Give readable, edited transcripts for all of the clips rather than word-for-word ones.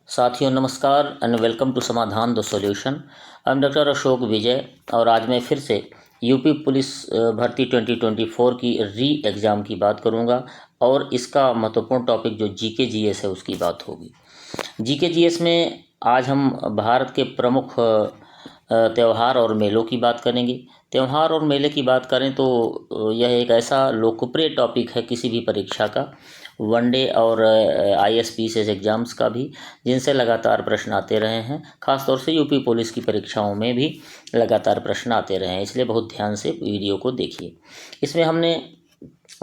साथियों नमस्कार and welcome to Samadhan the solution. I am doctor Ashok Vijay और आज मैं फिर से यूपी पुलिस भर्ती 2024 की री एग्ज़ाम की बात करूंगा और इसका महत्वपूर्ण टॉपिक जो जीके जीएस है उसकी बात होगी। जीके जीएस में आज हम भारत के प्रमुख त्यौहार और मेलों की बात करेंगे। त्यौहार और मेले की बात करें तो यह एक ऐसा लोकप्रिय टॉपिक है किसी भी परीक्षा का, वनडे और आईएसपीसीएस एग्ज़ाम्स का भी, जिनसे लगातार प्रश्न आते रहे हैं। ख़ासतौर से यूपी पुलिस की परीक्षाओं में भी लगातार प्रश्न आते रहे हैं, इसलिए बहुत ध्यान से वीडियो को देखिए। इसमें हमने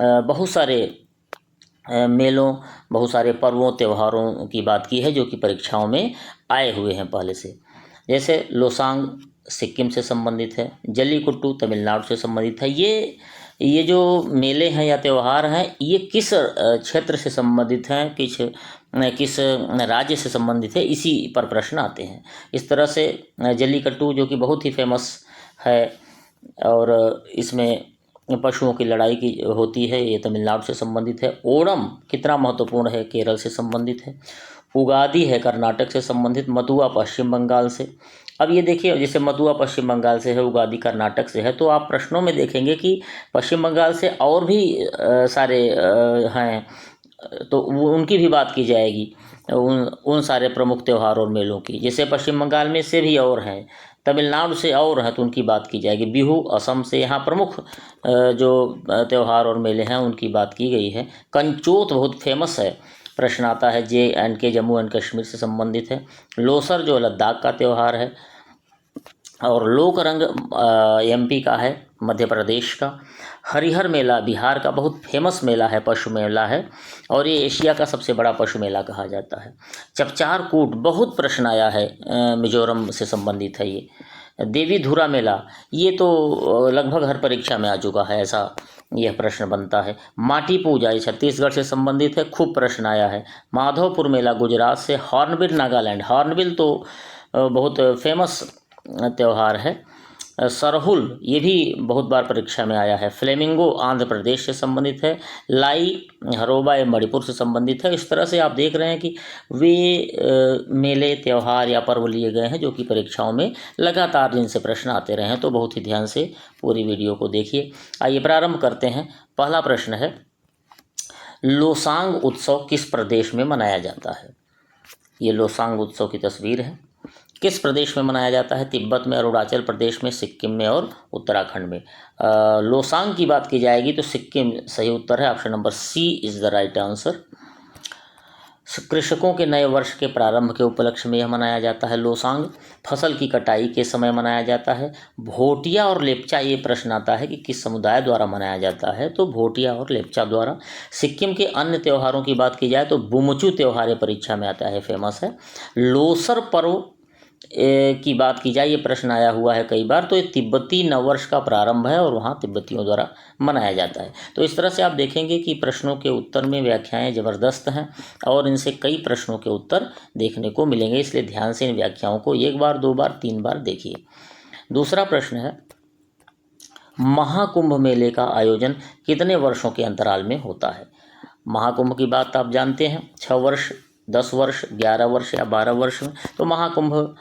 बहुत सारे मेलों, बहुत सारे पर्वों त्योहारों की बात की है जो कि परीक्षाओं में आए हुए हैं पहले से। जैसे लोसांग सिक्किम से संबंधित है, जल्लीकट्टू तमिलनाडु से संबंधित है। ये जो मेले हैं या त्यौहार हैं ये किस क्षेत्र से संबंधित हैं, किस राज्य से संबंधित है, इसी पर प्रश्न आते हैं। इस तरह से जल्लीकट्टू जो कि बहुत ही फेमस है और इसमें पशुओं की लड़ाई की होती है, ये तमिलनाडु से संबंधित है। ओणम कितना महत्वपूर्ण है, केरल से संबंधित है। उगादी है कर्नाटक से संबंधित, मथुआ पश्चिम बंगाल से। अब ये देखिए, जैसे मथुआ पश्चिम बंगाल से है, उगादी कर्नाटक से है, तो आप प्रश्नों में देखेंगे कि पश्चिम बंगाल से और भी सारे हैं, तो उनकी भी बात की जाएगी, उन सारे प्रमुख त्यौहार और मेलों की। जैसे पश्चिम बंगाल में से भी और हैं, तमिलनाडु से और हैं, तो उनकी बात की जाएगी। बिहू असम से, यहाँ प्रमुख जो त्यौहार और मेले हैं उनकी बात की गई है। कंचोत बहुत फेमस है, प्रश्न आता है, JNK जम्मू एंड कश्मीर से संबंधित है। लोसर जो लद्दाख का त्यौहार है, और लोक रंग MP का है, मध्य प्रदेश का। हरिहर मेला बिहार का बहुत फेमस मेला है, पशु मेला है, और ये एशिया का सबसे बड़ा पशु मेला कहा जाता है। चपचार कूट बहुत प्रश्न आया है, मिजोरम से संबंधित है ये। देवी धुरा मेला ये तो लगभग हर परीक्षा में आ चुका है, ऐसा यह प्रश्न बनता है। माटी पूजा ये छत्तीसगढ़ से संबंधित है, खूब प्रश्न आया है। माधवपुर मेला गुजरात से। हॉर्नबिल नागालैंड, हॉर्नबिल तो बहुत फेमस त्यौहार है। सरहुल ये भी बहुत बार परीक्षा में आया है। फ्लेमिंगो आंध्र प्रदेश से संबंधित है। लाई हरोबा ये मणिपुर से संबंधित है। इस तरह से आप देख रहे हैं कि वे मेले त्यौहार या पर्व लिए गए हैं जो कि परीक्षाओं में लगातार जिनसे प्रश्न आते रहे हैं, तो बहुत ही ध्यान से पूरी वीडियो को देखिए। आइए प्रारंभ करते हैं। पहला प्रश्न है, लोसांग उत्सव किस प्रदेश में मनाया जाता है? ये लोसांग उत्सव की तस्वीर है। किस प्रदेश में मनाया जाता है? तिब्बत में, अरुणाचल प्रदेश में, सिक्किम में और उत्तराखंड में। लोसांग की बात की जाएगी तो सिक्किम सही उत्तर है, option number C is the right answer. कृषकों के नए वर्ष के प्रारंभ के उपलक्ष्य में यह मनाया जाता है लोसांग। फसल की कटाई के समय मनाया जाता है। भोटिया और लेप्चा, ये प्रश्न आता है कि किस समुदाय द्वारा मनाया जाता है, तो भोटिया और लेप्चा द्वारा। सिक्किम के अन्य त्योहारों की बात की जाए तो बुमचू त्यौहार परीक्षा में आता है, फेमस है। लोसर पर्व की बात की जाए, ये प्रश्न आया हुआ है कई बार, तो ये तिब्बती नववर्ष का प्रारंभ है और वहाँ तिब्बतियों द्वारा मनाया जाता है। तो इस तरह से आप देखेंगे कि प्रश्नों के उत्तर में व्याख्याएं ज़बरदस्त हैं और इनसे कई प्रश्नों के उत्तर देखने को मिलेंगे, इसलिए ध्यान से इन व्याख्याओं को एक बार, दो बार, तीन बार देखिए। दूसरा प्रश्न है, महाकुंभ मेले का आयोजन कितने वर्षों के अंतराल में होता है? महाकुंभ की बात आप जानते हैं, 6 वर्ष, 10 वर्ष, 11 वर्ष या 12 वर्ष में। तो महाकुंभ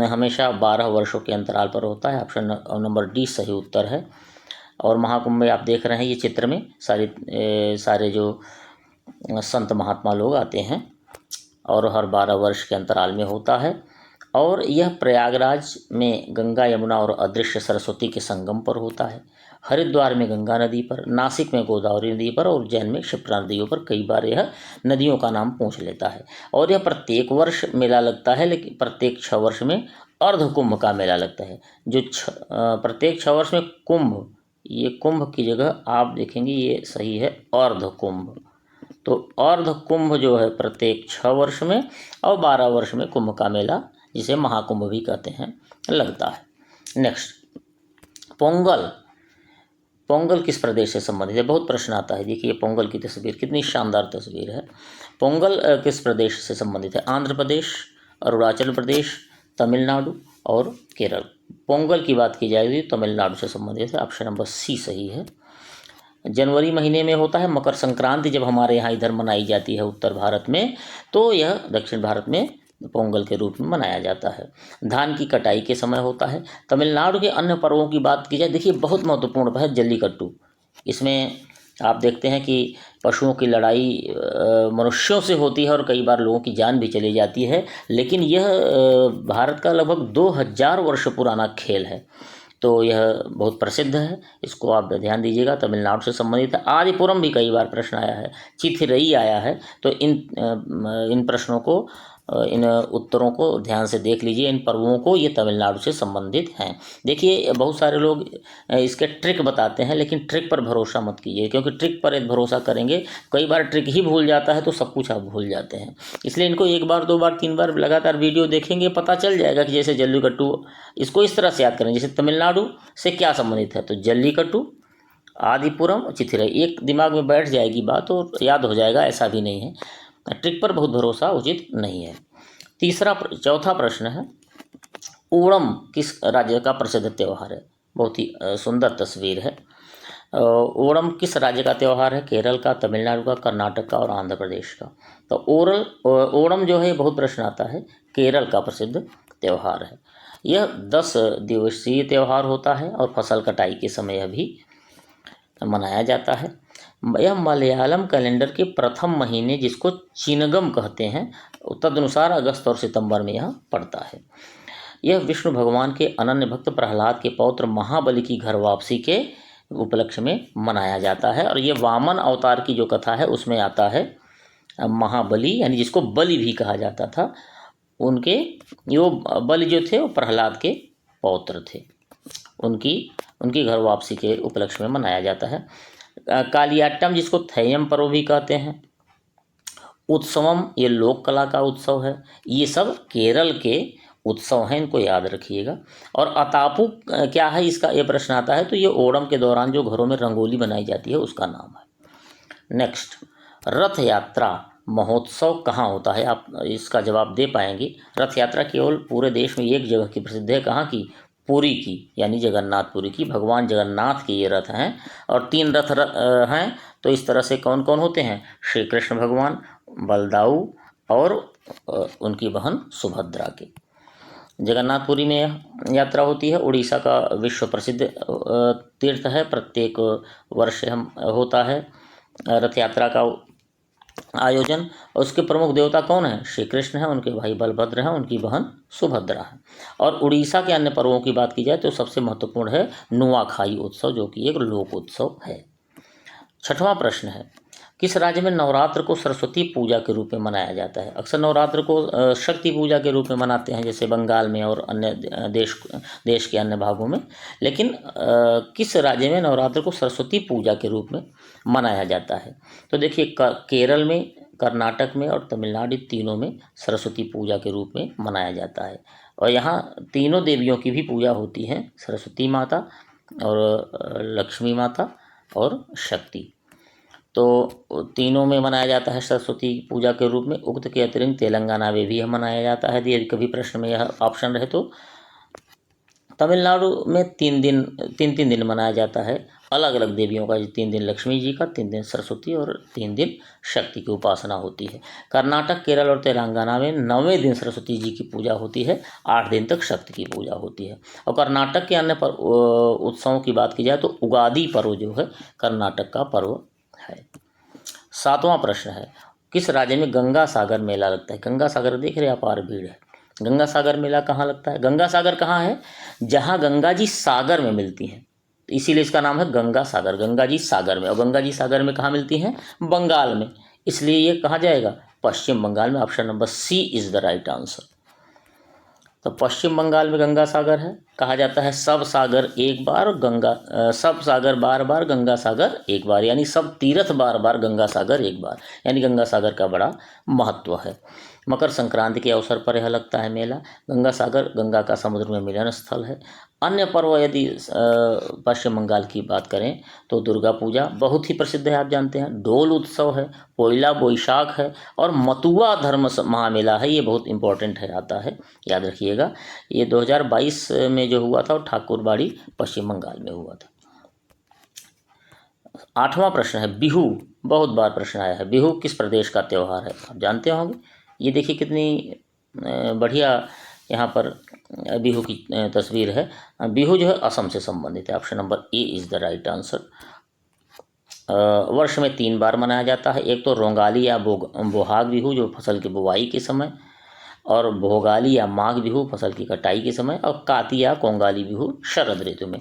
हमेशा 12 वर्षों के अंतराल पर होता है, ऑप्शन नंबर D सही उत्तर है। और महाकुंभ में आप देख रहे हैं ये चित्र में सारे जो संत महात्मा लोग आते हैं और हर 12 वर्ष के अंतराल में होता है। और यह प्रयागराज में गंगा, यमुना और अदृश्य सरस्वती के संगम पर होता है। हरिद्वार में गंगा नदी पर, नासिक में गोदावरी नदी पर और उज्जैन में क्षिप्रा नदियों पर कई बार यह नदियों का नाम पूछ लेता है। और यह प्रत्येक वर्ष मेला लगता है, लेकिन प्रत्येक 6 वर्ष में अर्ध कुंभ का मेला लगता है। जो प्रत्येक 6 वर्ष में कुंभ, ये कुंभ की जगह आप देखेंगे ये सही है अर्ध कुंभ। तो अर्ध कुंभ जो है प्रत्येक 6 वर्ष में और 12 वर्ष में कुंभ का मेला, जिसे महाकुंभ भी कहते हैं, लगता है। नेक्स्ट, पोंगल। पोंगल किस प्रदेश से संबंधित है? बहुत प्रश्न आता है। देखिए पोंगल की तस्वीर, कितनी शानदार तस्वीर है। पोंगल किस प्रदेश से संबंधित है? आंध्र प्रदेश, अरुणाचल प्रदेश, तमिलनाडु और केरल। पोंगल की बात की जाएगी तमिलनाडु से संबंधित है, ऑप्शन नंबर C सही है। जनवरी महीने में होता है। मकर संक्रांति जब हमारे यहाँ इधर मनाई जाती है उत्तर भारत में, तो यह दक्षिण भारत में पोंगल के रूप में मनाया जाता है। धान की कटाई के समय होता है। तमिलनाडु के अन्य पर्वों की बात की जाए, देखिए बहुत महत्वपूर्ण है जल्लीकट्टू। इसमें आप देखते हैं कि पशुओं की लड़ाई मनुष्यों से होती है और कई बार लोगों की जान भी चली जाती है, लेकिन यह भारत का लगभग 2000 वर्ष पुराना खेल है, तो यह बहुत प्रसिद्ध है, इसको आप ध्यान दीजिएगा। तमिलनाडु से संबंधित है। आदिपुरम भी कई बार प्रश्न आया है, चिथिरई आया है, तो इन प्रश्नों को, इन उत्तरों को ध्यान से देख लीजिए। इन पर्वों को, ये तमिलनाडु से संबंधित हैं। देखिए बहुत सारे लोग इसके ट्रिक बताते हैं, लेकिन ट्रिक पर भरोसा मत कीजिए, क्योंकि ट्रिक पर यदि भरोसा करेंगे, कई बार ट्रिक ही भूल जाता है तो सब कुछ आप भूल जाते हैं। इसलिए इनको 1 बार 2 बार 3 बार लगातार वीडियो देखेंगे, पता चल जाएगा कि जैसे जल्लीकट्टू, इसको इस तरह से याद करें, जैसे तमिलनाडु से क्या संबंधित है, तो जल्लीकट्टू, आदिपुरम, चिथिरई, एक दिमाग में बैठ जाएगी बात और याद हो जाएगा, ऐसा भी नहीं है। ट्रिक पर बहुत भरोसा उचित नहीं है। चौथा प्रश्न है, ओणम किस राज्य का प्रसिद्ध त्यौहार है? बहुत ही सुंदर तस्वीर है। ओणम किस राज्य का त्यौहार है? केरल का, तमिलनाडु का, कर्नाटक का और आंध्र प्रदेश का। तो ओणम जो है, बहुत प्रश्न आता है, केरल का प्रसिद्ध त्यौहार है। यह 10 दिवसीय त्यौहार होता है और फसल कटाई के समय भी मनाया जाता है। यह मलयालम कैलेंडर के प्रथम महीने, जिसको चिनगम कहते हैं, तदनुसार अगस्त और सितंबर में यह पड़ता है। यह विष्णु भगवान के अनन्य भक्त प्रहलाद के पौत्र महाबली की घर वापसी के उपलक्ष्य में मनाया जाता है। और ये वामन अवतार की जो कथा है उसमें आता है। महाबली यानी जिसको बलि भी कहा जाता था, उनके जो बलि जो थे वो प्रहलाद के पौत्र थे, उनकी घर वापसी के उपलक्ष्य में मनाया जाता है। कालियाट्टम, जिसको थेयम पर्व भी कहते हैं, उत्सवम, ये लोक कला का उत्सव है। ये सब केरल के उत्सव हैं, इनको याद रखिएगा। और अतापू क्या है, इसका ये प्रश्न आता है, तो ये ओणम के दौरान जो घरों में रंगोली बनाई जाती है उसका नाम है। नेक्स्ट, रथ यात्रा महोत्सव कहाँ होता है? आप इसका जवाब दे पाएंगे। रथ यात्रा केवल पूरे देश में एक जगह की प्रसिद्ध है, कहाँ की? पुरी की, यानी जगन्नाथपुरी की। भगवान जगन्नाथ के ये रथ हैं और 3 रथ हैं। तो इस तरह से कौन कौन होते हैं? श्री कृष्ण भगवान, बलदाऊ और उनकी बहन सुभद्रा के। जगन्नाथपुरी में यात्रा होती है। उड़ीसा का विश्व प्रसिद्ध तीर्थ है, प्रत्येक वर्ष हम होता है रथ यात्रा का आयोजन। उसके प्रमुख देवता कौन है? श्री कृष्ण है, उनके भाई बलभद्र हैं, उनकी बहन सुभद्रा है। और उड़ीसा के अन्य पर्वों की बात की जाए तो सबसे महत्वपूर्ण है नुआखाई उत्सव, जो कि एक लोक उत्सव है। 6वां प्रश्न है, किस राज्य में नवरात्र को सरस्वती पूजा के रूप में मनाया जाता है? अक्सर नवरात्र को शक्ति पूजा के रूप में मनाते हैं, जैसे बंगाल में और अन्य देश के अन्य भागों में, लेकिन किस राज्य में नवरात्र को सरस्वती पूजा के रूप में मनाया जाता है? तो देखिए, केरल में, कर्नाटक में और तमिलनाडु, तीनों में सरस्वती पूजा के रूप में मनाया जाता है। और यहाँ तीनों देवियों की भी पूजा होती है, सरस्वती माता और लक्ष्मी माता और शक्ति। तो तीनों में मनाया जाता है सरस्वती पूजा के रूप में। उक्त के अतिरिक्त तेलंगाना में भी यह मनाया जाता है। यदि कभी प्रश्न में यह ऑप्शन रहे तो तमिलनाडु में 3 दिन मनाया जाता है, अलग अलग देवियों का। 3 दिन लक्ष्मी जी का, 3 दिन सरस्वती और 3 दिन शक्ति की उपासना होती है। कर्नाटक, केरल और तेलंगाना में 9वें दिन सरस्वती जी की पूजा होती है, 8 दिन तक शक्ति की पूजा होती है। और कर्नाटक के अन्य उत्सवों की बात की जाए तो उगादी पर्व जो है कर्नाटक का पर्व है। 7वां प्रश्न है, किस राज्य में गंगा सागर मेला लगता है? गंगा सागर देख रहे अपार भीड़ है। गंगा सागर मेला कहाँ लगता है? गंगा सागर कहाँ है? जहाँ गंगा जी सागर में मिलती हैं, इसीलिए इसका नाम है गंगा सागर। गंगा जी सागर में। और गंगा जी सागर में कहाँ मिलती हैं? बंगाल में। इसलिए ये कहाँ जाएगा? पश्चिम बंगाल में। Option number C is the right answer. तो पश्चिम बंगाल में गंगा सागर है। कहा जाता है सब सागर एक बार, सब सागर बार बार, गंगा सागर एक बार, यानी सब तीर्थ बार बार, गंगा सागर एक बार, यानी गंगा सागर का बड़ा महत्व है। मकर संक्रांति के अवसर पर यह लगता है मेला। गंगा सागर गंगा का समुद्र में मिलन स्थल है। अन्य पर्व यदि पश्चिम बंगाल की बात करें तो दुर्गा पूजा बहुत ही प्रसिद्ध है, आप जानते हैं। डोल उत्सव है, पोइला बोईशाख है और मतुआ धर्म महामेला है। ये बहुत इंपॉर्टेंट है, आता है, याद रखिएगा। ये 2022 में जो हुआ था वो ठाकुरबाड़ी पश्चिम बंगाल में हुआ था। 8वां प्रश्न है, बिहू। बहुत बार प्रश्न आया है, बिहू किस प्रदेश का त्यौहार है? आप जानते होंगे। ये देखिए कितनी बढ़िया यहाँ पर बिहू की तस्वीर है। बिहू जो है असम से संबंधित है। Option number A is the right answer. वर्ष में 3 बार मनाया जाता है। एक तो रोंगाली या बोहाग बिहू जो फसल की बुवाई के समय, और भोगाली या माघ बिहू फसल की कटाई के समय, और काती या कोंगाली बिहू शरद ऋतु में।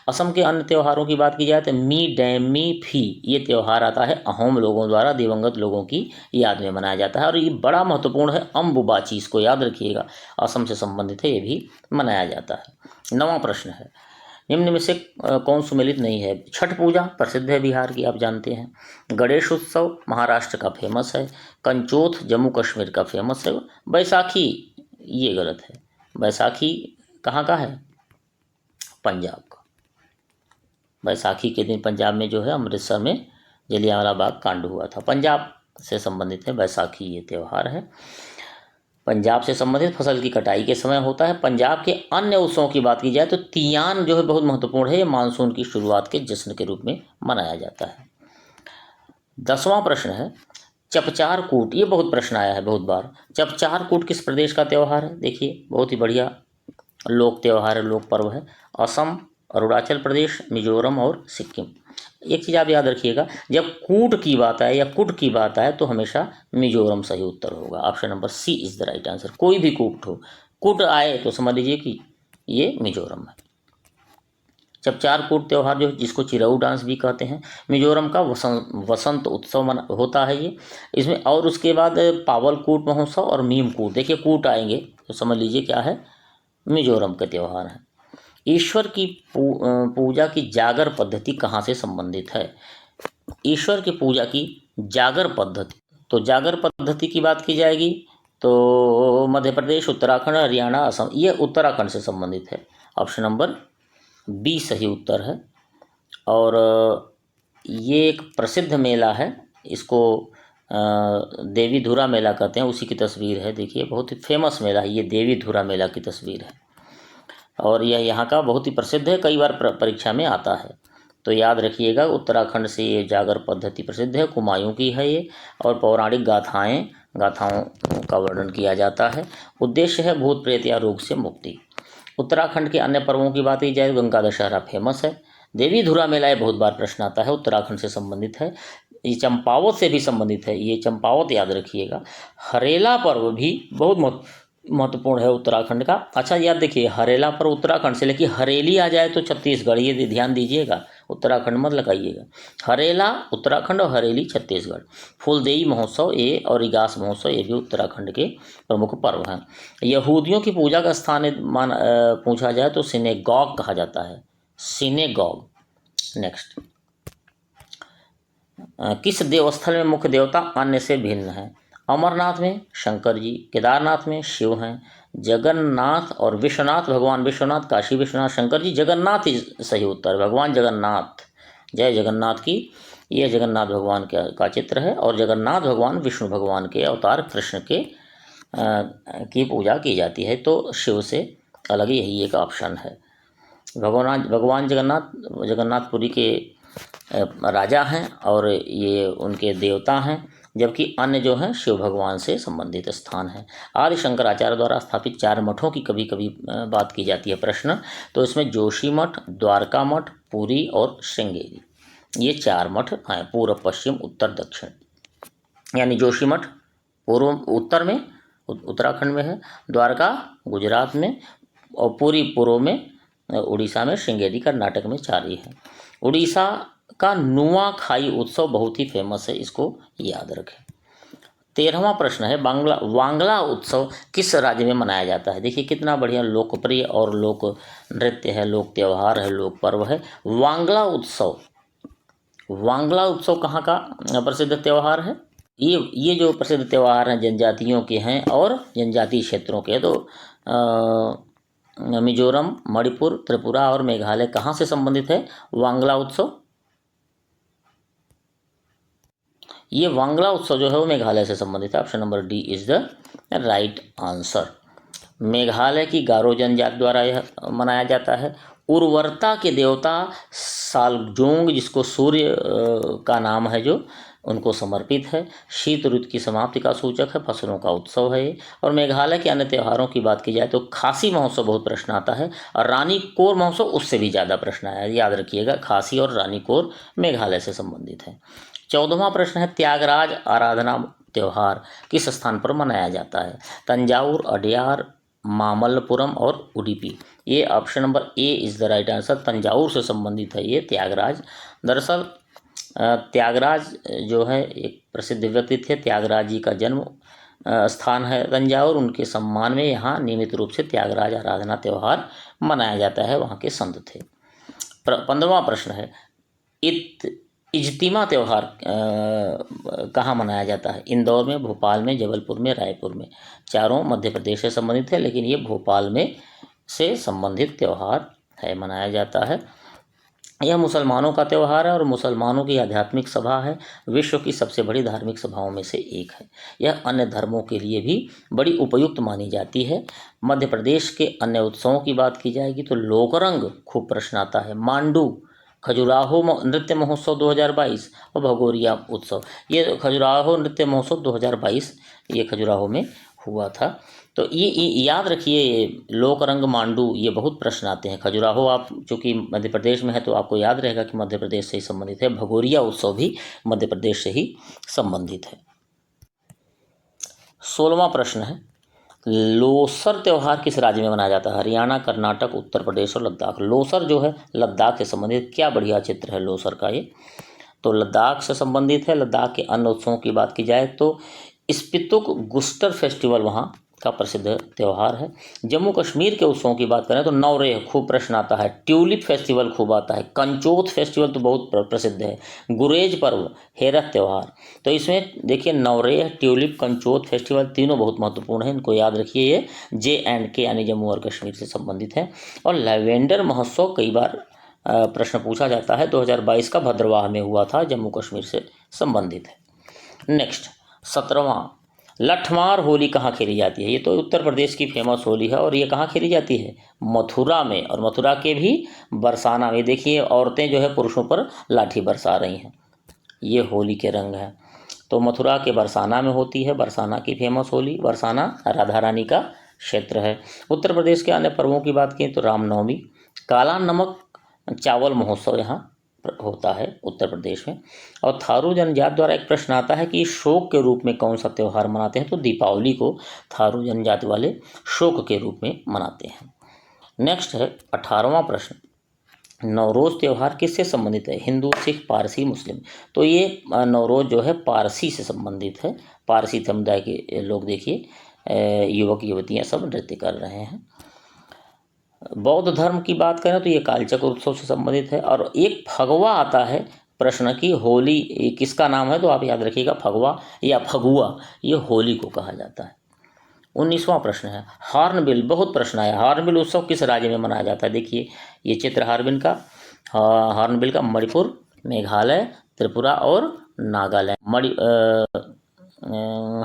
असम के अन्य त्योहारों की बात की जाए तो मी डैमी फी ये त्यौहार आता है अहोम लोगों द्वारा दिवंगत लोगों की याद में मनाया जाता है, और ये बड़ा महत्वपूर्ण है। अम्बुबाची, इसको याद रखिएगा, असम से संबंधित है, ये भी मनाया जाता है। 9वां प्रश्न है, निम्न में से कौन सुमेलित नहीं है? छठ पूजा प्रसिद्ध है बिहार की, आप जानते हैं। गणेश उत्सव महाराष्ट्र का फेमस है। कंचोथ जम्मू कश्मीर का फेमस है। बैसाखी ये गलत है। बैसाखी कहाँ का है? पंजाब का। बैसाखी के दिन पंजाब में जो है अमृतसर में जलियांवाला बाग कांड हुआ था। पंजाब से संबंधित है बैसाखी, ये त्यौहार है। पंजाब से संबंधित फसल की कटाई के समय होता है। पंजाब के अन्य उत्सवों की बात की जाए तो तियान जो है बहुत महत्वपूर्ण है। ये मानसून की शुरुआत के जश्न के रूप में मनाया जाता है। 10वां प्रश्न है, चपचार कूट, ये बहुत प्रश्न आया है बहुत बार। चपचार कूट किस प्रदेश का त्यौहार है? देखिए बहुत ही बढ़िया लोक त्यौहार है, लोक पर्व है। असम, अरुणाचल प्रदेश, मिजोरम और सिक्किम। एक चीज़ आप याद रखिएगा, जब कूट की बात आए या कुट की बात आए तो हमेशा मिजोरम सही उत्तर होगा। Option number C is the right answer. कोई भी कूट हो, कुट आए तो समझ लीजिए कि ये मिजोरम है। चपचार कूट त्यौहार जो जिसको चिरऊ डांस भी कहते हैं, मिजोरम का वसंत उत्सव होता है ये। इसमें और उसके बाद पावल कूट महोत्सव और मीम कूट, देखिए कूट आएंगे तो समझ लीजिए क्या है, मिजोरम के त्यौहार हैं। ईश्वर की पूजा की जागर पद्धति कहाँ से संबंधित है? ईश्वर की पूजा की जागर पद्धति, तो जागर पद्धति की बात की जाएगी तो मध्य प्रदेश, उत्तराखंड, हरियाणा, असम, ये उत्तराखंड से संबंधित है। ऑप्शन नंबर बी सही उत्तर है। और ये एक प्रसिद्ध मेला है, इसको देवी धुरा मेला कहते हैं, उसी की तस्वीर है। देखिए बहुत ही फेमस मेला है ये, देवी धुरा मेला की तस्वीर है, और यह यहाँ का बहुत ही प्रसिद्ध है, कई बार परीक्षा में आता है। तो याद रखिएगा उत्तराखंड से ये जागर पद्धति प्रसिद्ध है, कुमायूं की है ये, और पौराणिक गाथाओं का वर्णन किया जाता है। उद्देश्य है भूत प्रेत या रोग से मुक्ति। उत्तराखंड के अन्य पर्वों की बात की जाए तो गंगा दशहरा फेमस है। देवी धुरा मेला ये बहुत बार प्रश्न आता है, उत्तराखंड से संबंधित है। ये चंपावत से भी संबंधित है, ये चंपावत याद रखिएगा। हरेला पर्व भी बहुत महत्वपूर्ण है उत्तराखंड का। अच्छा याद देखिए, हरेला पर्व उत्तराखंड से, लेकिन हरेली आ जाए तो छत्तीसगढ़, ये ध्यान दीजिएगा, उत्तराखंड मत लगाइएगा। हरेला उत्तराखंड और हरेली छत्तीसगढ़। फूलदेई महोत्सव ये और इगास महोत्सव ये भी उत्तराखंड के प्रमुख पर्व हैं। यहूदियों की पूजा का स्थान पूछा जाए तो सिनेगॉग कहा जाता है, सिनेगॉग। नेक्स्ट, किस देवस्थल में मुख्य देवता अन्य से भिन्न है? अमरनाथ में शंकर जी, केदारनाथ में शिव हैं, जगन्नाथ और विश्वनाथ, भगवान विश्वनाथ, काशी विश्वनाथ शंकर जी, जगन्नाथ ही सही उत्तर, भगवान जगन्नाथ। जय जगन्नाथ की, यह जगन्नाथ भगवान का चित्र है, और जगन्नाथ भगवान विष्णु भगवान के अवतार कृष्ण के की पूजा की जाती है, तो शिव से अलग यही एक ऑप्शन है। भगवान जगन्नाथपुरी के राजा हैं और ये उनके देवता हैं, जबकि अन्य जो हैं शिव भगवान से संबंधित स्थान है। आदि शंकराचार्य द्वारा स्थापित 4 मठों की कभी कभी बात की जाती है प्रश्न, तो इसमें जोशी मठ, द्वारका मठ, पुरी और श्रृंगेरी, ये 4 मठ हैं, पूर्व, पश्चिम, उत्तर, दक्षिण। यानी जोशी मठ पूर्व उत्तर में उत्तराखंड में है, द्वारका गुजरात में, और पूरी पूर्व में उड़ीसा में, श्रृंगेरी कर्नाटक में, 4 ही है। उड़ीसा का नुआखाई उत्सव बहुत ही फेमस है, इसको याद रखें। 13वां प्रश्न है, वांगला उत्सव किस राज्य में मनाया जाता है? देखिए कितना बढ़िया लोकप्रिय और लोक नृत्य है, लोक त्यौहार है, लोक पर्व है वांगला उत्सव। वांगला उत्सव कहाँ का प्रसिद्ध त्यौहार है? ये जो प्रसिद्ध त्यौहार हैं जनजातियों के हैं और जनजातीय क्षेत्रों के, तो मिजोरम, मणिपुर, त्रिपुरा और मेघालय कहाँ से संबंधित है वांगला उत्सव? ये वांगला उत्सव जो है वो मेघालय से संबंधित है। Option number D is the right answer. Meghalaya की गारो जनजाति द्वारा यह मनाया जाता है। उर्वरता के देवता सालजोंग, जिसको सूर्य का नाम है, जो उनको समर्पित है। शीत ऋतु की समाप्ति का सूचक है, फसलों का उत्सव है ये। और मेघालय के अन्य त्योहारों की बात की जाए तो खासी महोत्सव बहुत प्रश्न आता है, और रानी कोर महोत्सव उससे भी ज़्यादा प्रश्न आया है, याद रखिएगा। खासी और रानी कोर मेघालय से संबंधित है। 14वां प्रश्न है, त्यागराज आराधना त्यौहार किस स्थान पर मनाया जाता है? तंजावुर, अडयार, मामल्लपुरम और उडुपी। ये option number A is the right answer, Thanjavur से संबंधित है ये त्यागराज। दरअसल त्यागराज जो है एक प्रसिद्ध व्यक्ति थे, त्यागराज जी का जन्म स्थान है तंजावुर। उनके सम्मान में यहाँ नियमित रूप से त्यागराज आराधना त्यौहार मनाया जाता है, वहाँ के संत थे। 15वां प्रश्न है, इज्तिमा त्यौहार कहाँ मनाया जाता है? इंदौर में, भोपाल में, जबलपुर में, रायपुर में। चारों मध्य प्रदेश से संबंधित है, लेकिन ये भोपाल में से संबंधित त्यौहार है, मनाया जाता है। यह मुसलमानों का त्यौहार है और मुसलमानों की आध्यात्मिक सभा है, विश्व की सबसे बड़ी धार्मिक सभाओं में से एक है। यह अन्य धर्मों के लिए भी बड़ी उपयुक्त मानी जाती है। मध्य प्रदेश के अन्य उत्सवों की बात की जाएगी तो लोकरंग खूब प्रश्न आता है, मांडू, खजुराहो नृत्य महोत्सव 2022 और भगोरिया उत्सव। ये खजुराहो नृत्य महोत्सव 2022 ये खजुराहो में हुआ था। तो ये याद रखिए, लोकरंग, मांडू, ये बहुत प्रश्न आते हैं। खजुराहो आप चूँकि मध्य प्रदेश में है तो आपको याद रहेगा कि मध्य प्रदेश से ही संबंधित है। भगोरिया उत्सव भी मध्य प्रदेश से ही संबंधित है। 16वां प्रश्न है, लोसर त्यौहार किस राज्य में मनाया जाता है? हरियाणा, कर्नाटक, उत्तर प्रदेश और लद्दाख। लोसर जो है लद्दाख से संबंधित, क्या बढ़िया चित्र है लोसर का ये, तो लद्दाख से संबंधित है। लद्दाख के अन्य उत्सवों की बात की जाए तो स्पितुक गुस्टर फेस्टिवल वहाँ का प्रसिद्ध त्यौहार है। जम्मू कश्मीर के उत्सवों की बात करें तो नवरेह खूब प्रश्न आता है, ट्यूलिप फेस्टिवल खूब आता है, कंचोत फेस्टिवल तो बहुत प्रसिद्ध है, गुरेज पर्व, हेरत त्यौहार। तो इसमें देखिए नवरेह, ट्यूलिप, कंचोत फेस्टिवल तीनों बहुत महत्वपूर्ण है, इनको याद रखिए। ये JNK यानी जम्मू और कश्मीर से संबंधित है। और लैवेंडर महोत्सव कई बार प्रश्न पूछा जाता है, 2022 का भद्रवाह में हुआ था, जम्मू कश्मीर से संबंधित है। नेक्स्ट 17वां, लठमार होली कहाँ खेली जाती है? ये तो उत्तर प्रदेश की फेमस होली है और ये कहाँ खेली जाती है? मथुरा में, और मथुरा के भी बरसाना में। देखिए औरतें जो है पुरुषों पर लाठी बरसा रही हैं, ये होली के रंग हैं। तो मथुरा के बरसाना में होती है, बरसाना की फेमस होली। बरसाना राधा रानी का क्षेत्र है। उत्तर प्रदेश के अन्य पर्वों की बात करें तो रामनवमी, काला नमक चावल महोत्सव यहाँ होता है उत्तर प्रदेश में। और थारू जनजाति द्वारा एक प्रश्न आता है कि शोक के रूप में कौन सा त्यौहार मनाते हैं? तो दीपावली को थारू जनजाति वाले शोक के रूप में मनाते हैं। नेक्स्ट है 18वां प्रश्न, नवरोज़ त्यौहार किससे संबंधित है? हिंदू, सिख, पारसी, मुस्लिम। तो ये नवरोज़ जो है पारसी से संबंधित है। पारसी समुदाय के लोग देखिए युवक युवतियाँ सब नृत्य कर रहे हैं। बौद्ध धर्म की बात करें तो ये कालचक्र उत्सव से संबंधित है। और एक फगवा आता है प्रश्न की, होली किसका नाम है? तो आप याद रखिएगा फगवा या फगुआ, ये होली को कहा जाता है। 19वां प्रश्न है, हॉर्नबिल, बहुत प्रश्न आया, हॉर्नबिल उत्सव किस राज्य में मनाया जाता है? देखिए ये चित्र हॉर्नबिल का मणिपुर, मेघालय, त्रिपुरा और नागालैंड।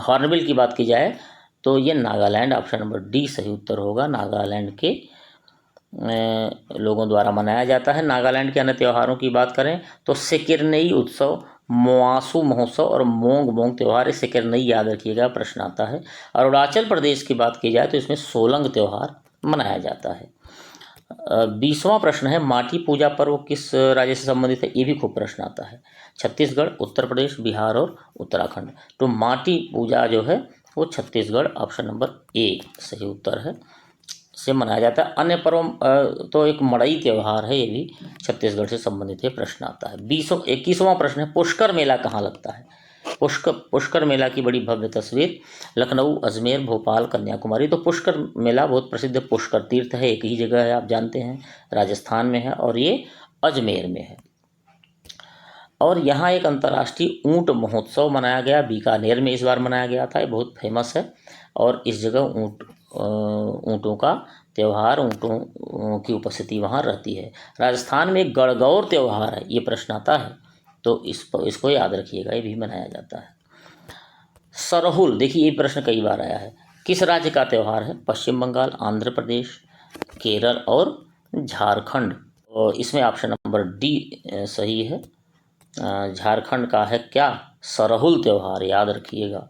हॉर्नबिल की बात की जाए तो ये नागालैंड, ऑप्शन नंबर डी सही उत्तर होगा। नागालैंड के लोगों द्वारा मनाया जाता है। नागालैंड के अन्य त्योहारों की बात करें तो सिकिरनई उत्सव, मोआसू महोत्सव और मोंग मोंग त्यौहार। सिकिरनई याद रखिएगा, प्रश्न आता है। अरुणाचल प्रदेश की बात की जाए तो इसमें सोलंग त्यौहार मनाया जाता है। 20वां प्रश्न है, माटी पूजा पर्व किस राज्य से संबंधित है? ये भी खूब प्रश्न आता है। छत्तीसगढ़, उत्तर प्रदेश, बिहार और उत्तराखंड। तो माटी पूजा जो है वो छत्तीसगढ़, ऑप्शन नंबर ए सही उत्तर है, से मनाया जाता है। अन्य पर्व तो एक मड़ई त्यौहार है, ये भी छत्तीसगढ़ से संबंधित है, प्रश्न आता है। 21वां प्रश्न है, पुष्कर मेला कहाँ लगता है? पुष्कर मेला की बड़ी भव्य तस्वीर, लखनऊ, अजमेर, भोपाल, कन्याकुमारी। तो पुष्कर मेला बहुत प्रसिद्ध पुष्कर तीर्थ है, एक ही जगह है, आप जानते हैं, राजस्थान में है और ये अजमेर में है। और यहाँ एक अंतर्राष्ट्रीय ऊंट महोत्सव मनाया गया, बीकानेर में इस बार मनाया गया था, ये बहुत फेमस है। और इस जगह ऊँटों का त्यौहार, ऊँटों की उपस्थिति वहाँ रहती है। राजस्थान में एक गणगौर त्यौहार है, ये प्रश्न आता है तो इसको याद रखिएगा, ये भी मनाया जाता है। सरहुल, देखिए ये प्रश्न कई बार आया है, किस राज्य का त्यौहार है? पश्चिम बंगाल, आंध्र प्रदेश, केरल और झारखंड। और इसमें ऑप्शन नंबर डी सही है, झारखंड का है क्या? सरहुल त्यौहार, याद रखिएगा,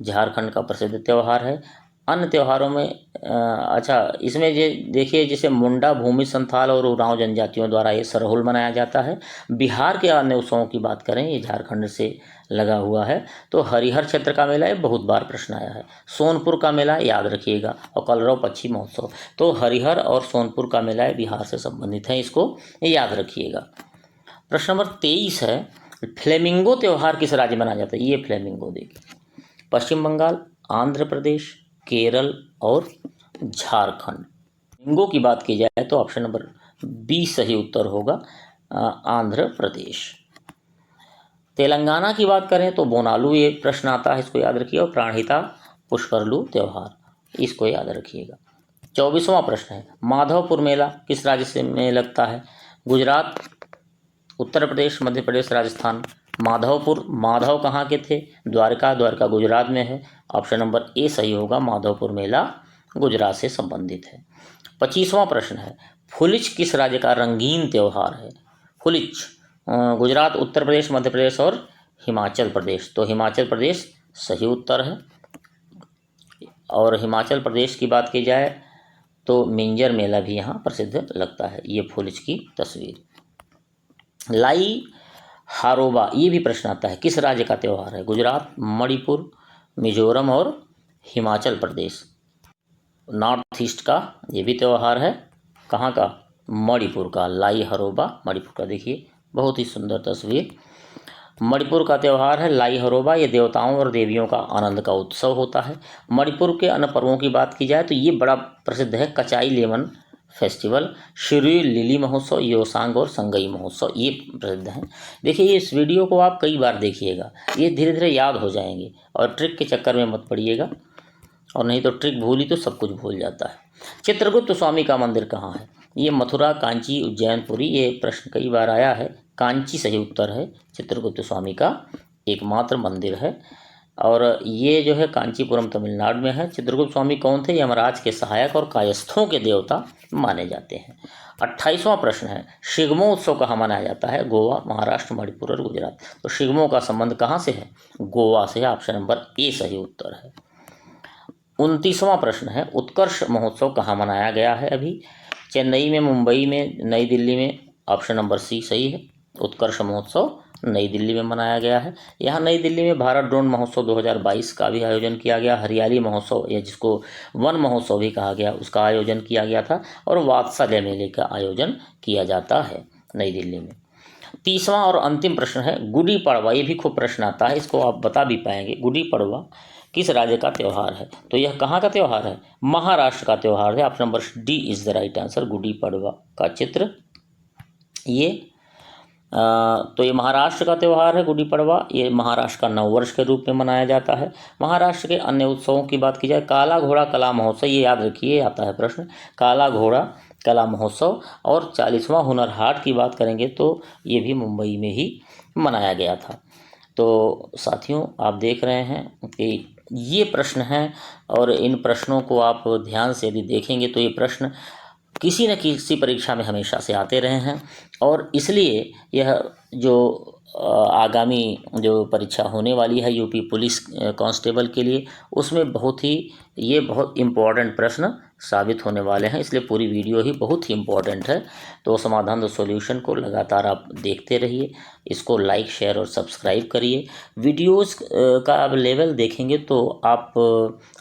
झारखंड का प्रसिद्ध त्यौहार है। अन्य त्योहारों में अच्छा, इसमें ये देखिए, जैसे मुंडा, भूमि संथाल और उरांव जनजातियों द्वारा ये सरहुल मनाया जाता है। बिहार के अन्य उत्सवों की बात करें, ये झारखंड से लगा हुआ है, तो हरिहर क्षेत्र का मेला, ये बहुत बार प्रश्न आया है। सोनपुर का मेला याद रखिएगा, और कलरव पक्षी महोत्सव। तो हरिहर और सोनपुर का मेला बिहार से संबंधित है, इसको याद रखिएगा। प्रश्न नंबर 23 है, फ्लेमिंगो त्यौहार किस राज्य में मनाया जाता है? ये फ्लेमिंगो देखिए, पश्चिम बंगाल, आंध्र प्रदेश, केरल और झारखंड। फ्लेमिंगो की बात की जाए तो ऑप्शन नंबर बी सही उत्तर होगा, आंध्र प्रदेश। तेलंगाना की बात करें तो बोनालू ये प्रश्न आता है, इसको याद रखिए, और प्राणहिता पुष्करलू त्यौहार, इसको याद रखिएगा। 24वां प्रश्न है, माधवपुर मेला किस राज्य से में लगता है? गुजरात, उत्तर प्रदेश, मध्य प्रदेश, राजस्थान। माधवपुर, माधव कहाँ के थे? द्वारका, द्वारका गुजरात में है। ऑप्शन नंबर ए सही होगा, माधवपुर मेला गुजरात से संबंधित है। 25वां प्रश्न है, फुलिच किस राज्य का रंगीन त्यौहार है? फुलिच गुजरात, उत्तर प्रदेश, मध्य प्रदेश और हिमाचल प्रदेश। तो हिमाचल प्रदेश सही उत्तर है। और हिमाचल प्रदेश की बात की जाए तो मिंजर मेला भी यहाँ प्रसिद्ध लगता है। ये फुलिच की तस्वीर। लाई हारोबा, ये भी प्रश्न आता है, किस राज्य का त्यौहार है? गुजरात, मणिपुर, मिजोरम और हिमाचल प्रदेश। नॉर्थ ईस्ट का ये भी त्यौहार है, कहाँ का? मणिपुर का। लाई हरोबा मणिपुर का, देखिए बहुत ही सुंदर तस्वीर। मणिपुर का त्यौहार है लाई हरोबा। ये देवताओं और देवियों का आनंद का उत्सव होता है। मणिपुर के अन्य पर्वों की बात की जाए तो ये बड़ा प्रसिद्ध है, कचाई लेमन फेस्टिवल, शिरुई लिली महोत्सव, योसांग और संगई महोत्सव, ये प्रसिद्ध हैं। देखिए, इस वीडियो को आप कई बार देखिएगा, ये धीरे धीरे याद हो जाएंगे, और ट्रिक के चक्कर में मत पड़िएगा, और नहीं तो ट्रिक भूली तो सब कुछ भूल जाता है। चित्रगुप्त स्वामी का मंदिर कहाँ है? ये मथुरा, कांची, उज्जैन, पुरी। ये प्रश्न कई बार आया है, कांची सही उत्तर है। चित्रगुप्त स्वामी का एकमात्र मंदिर है, और ये जो है कांचीपुरम तमिलनाडु में है। चित्रगुप्त स्वामी कौन थे? यमराज के सहायक और कायस्थों के देवता माने जाते हैं। 28वां प्रश्न है, शिगमो उत्सव कहाँ मनाया जाता है? गोवा, महाराष्ट्र, मणिपुर और गुजरात। तो शिगमो का संबंध कहाँ से है? गोवा से। ऑप्शन नंबर ए सही उत्तर है। 29वां प्रश्न है, उत्कर्ष महोत्सव कहाँ मनाया गया है? अभी चेन्नई में, मुंबई में, नई दिल्ली में। ऑप्शन नंबर सी सही है, उत्कर्ष महोत्सव नई दिल्ली में मनाया गया है। यहाँ नई दिल्ली में भारत ड्रोन महोत्सव 2022 का भी आयोजन किया गया। हरियाली महोत्सव, या जिसको वन महोत्सव भी कहा गया, उसका आयोजन किया गया था, और वात्सल्य मेले का आयोजन किया जाता है नई दिल्ली में। 30वां और अंतिम प्रश्न है, गुड़ी पड़वा। ये भी खूब प्रश्न आता है, इसको आप बता भी पाएंगे। गुड़ी पड़वा किस राज्य का त्यौहार है? तो यह कहाँ का त्यौहार है? महाराष्ट्र का त्यौहार है। Option number D is the right answer. Gudi Padwa का चित्र ये तो ये महाराष्ट्र का त्यौहार है गुड़ी पड़वा। ये महाराष्ट्र का नववर्ष के रूप में मनाया जाता है। महाराष्ट्र के अन्य उत्सवों की बात की जाए, काला घोड़ा कला महोत्सव, ये याद रखिए, आता है प्रश्न, काला घोड़ा कला महोत्सव। और 40वां हुनर हाट की बात करेंगे तो ये भी मुंबई में ही मनाया गया था। तो साथियों, आप देख रहे हैं कि ये प्रश्न हैं, और इन प्रश्नों को आप ध्यान से यदि देखेंगे तो ये प्रश्न किसी न किसी परीक्षा में हमेशा से आते रहे हैं, और इसलिए यह जो आगामी जो परीक्षा होने वाली है यूपी पुलिस कांस्टेबल के लिए, उसमें ये बहुत इम्पोर्टेंट प्रश्न साबित होने वाले हैं। इसलिए पूरी वीडियो ही बहुत ही इम्पोर्टेंट है। तो समाधान द सॉल्यूशन को लगातार आप देखते रहिए, इसको लाइक, शेयर और सब्सक्राइब करिए। वीडियोस का आप लेवल देखेंगे तो आप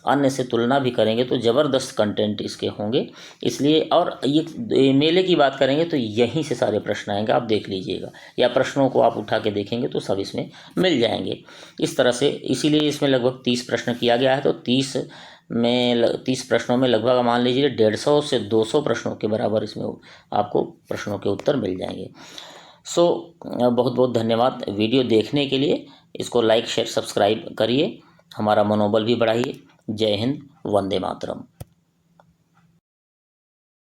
अन्य से तुलना भी करेंगे तो ज़बरदस्त कंटेंट इसके होंगे। इसलिए, और ये मेले की बात करेंगे तो यहीं से सारे प्रश्न आएंगे, आप देख लीजिएगा, या प्रश्नों को आप उठा के देखेंगे तो सब इसमें मिल जाएंगे इस तरह से। इसीलिए इसमें लगभग 30 प्रश्न किया गया है। तो 30 प्रश्नों में लगभग मान लीजिए 150 से 200 प्रश्नों के बराबर इसमें आपको प्रश्नों के उत्तर मिल जाएंगे। बहुत बहुत धन्यवाद वीडियो देखने के लिए। इसको लाइक, शेयर, सब्सक्राइब करिए, हमारा मनोबल भी बढ़ाइए। जय हिंद, वंदे मातरम।